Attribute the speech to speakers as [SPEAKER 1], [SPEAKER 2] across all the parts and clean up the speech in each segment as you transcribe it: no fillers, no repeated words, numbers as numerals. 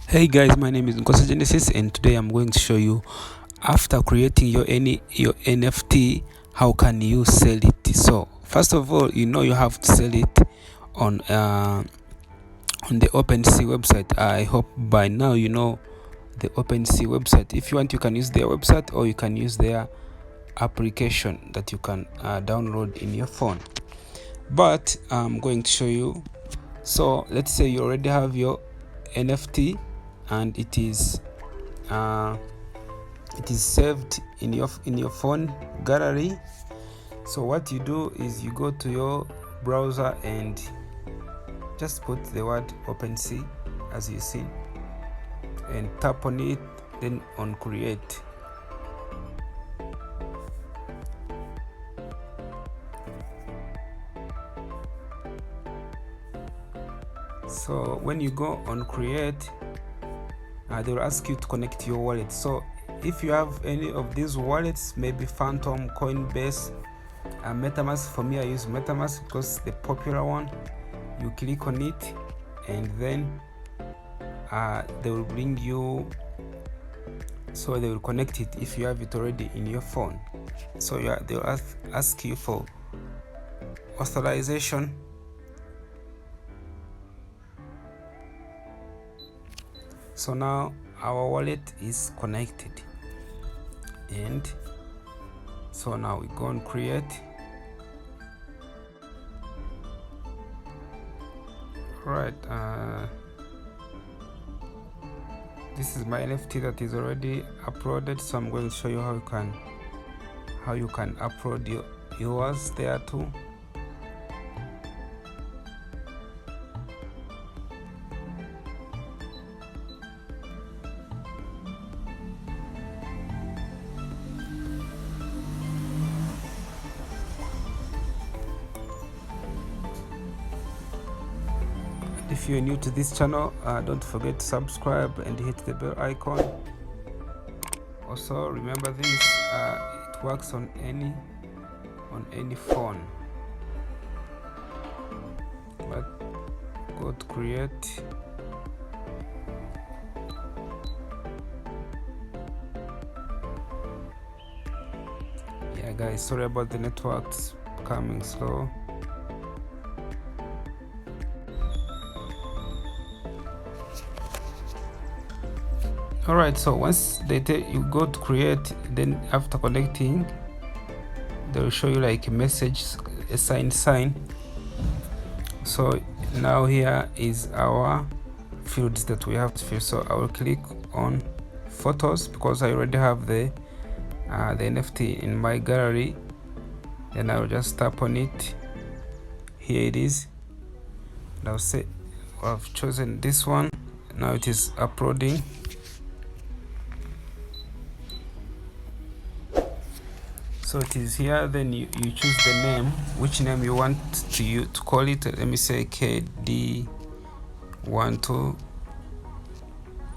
[SPEAKER 1] Hey guys, my name is Genesis, and today I'm going to show you after creating your NFT, how can you sell it. So first of all, you have to sell it on the OpenSea website. I hope by now you know the OpenSea website. If you want, you can use their website or you can use their application that you can download in your phone. But I'm going to show you. So let's say you already have your NFT and it is saved in your phone gallery. So what you do is you go to your browser and just put the word OpenSea as you see and tap on it, then on create. So when you go on create, they will ask you to connect your wallet. So if you have any of these wallets, maybe Phantom, Coinbase, MetaMask, for me I use MetaMask because the popular one, you click on it and then they will bring you, so they will connect it if you have it already in your phone. So they will ask you for authorization. So now our wallet is connected, and so now we go and create. Right, this is my NFT that is already uploaded, so I'm going to show you how you can upload yours there too. If you're new to this channel, don't forget to subscribe and hit the bell icon. Also remember this, it works on any phone. But go to create. Yeah guys, sorry about the networks coming slow. Alright, so once you go to create, then after connecting, they will show you like a message, a sign. So now here is our fields that we have to fill. So I will click on photos because I already have the NFT in my gallery. Then I will just tap on it. Here it is. Now say I've chosen this one. Now it is uploading. So it is here. Then you choose the name, which name you want to call it. Let me say KD12.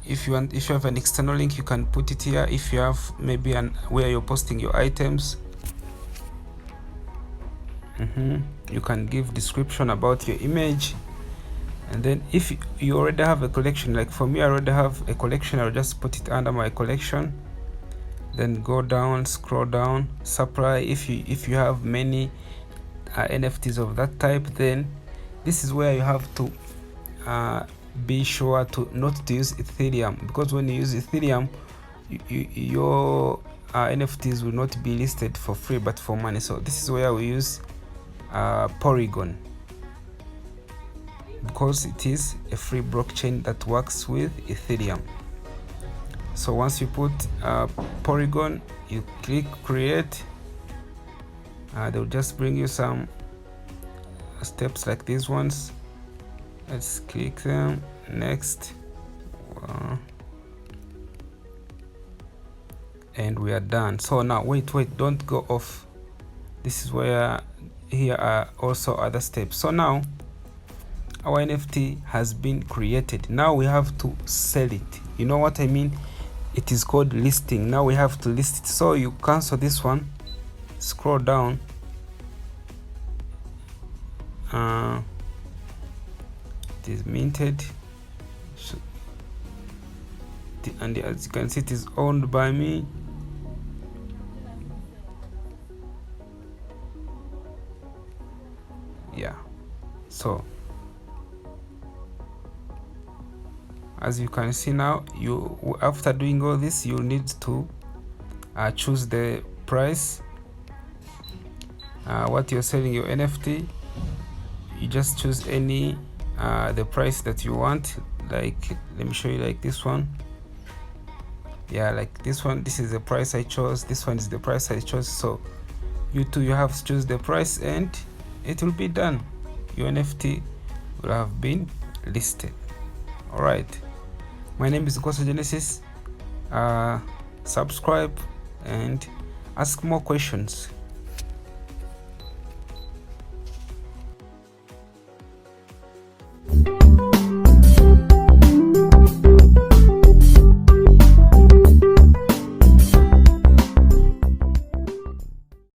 [SPEAKER 1] If you have an external link, you can put it here. If you have maybe where you're posting your items, you can give description about your image. And then if you already have a collection, like for me I already have a collection, I'll just put it under my collection. Then go down, scroll down, supply. If you have many NFTs of that type, then this is where you have to be sure to not to use Ethereum, because when you use Ethereum, your NFTs will not be listed for free but for money. So this is where we use Polygon, because it is a free blockchain that works with Ethereum. So once you put Polygon, you click create. They'll just bring you some steps like these ones. Let's click them. Next, and we are done. So now wait, don't go off. This is where here are also other steps. So now our NFT has been created. Now we have to sell it. You know what I mean? It is called listing. Now we have to list it. So you cancel this one, scroll down, it is minted. and as you can see, it is owned by me. Yeah, so as you can see now, you after doing all this, you need to choose the price, what you're selling your NFT. You just choose any the price that you want. Like, let me show you, like this one. Yeah, like this one, this is the price I chose, this one is the price I chose. So you have to choose the price and it will be done. Your NFT will have been listed. All right, my name is Goso Genesis. Subscribe and ask more questions.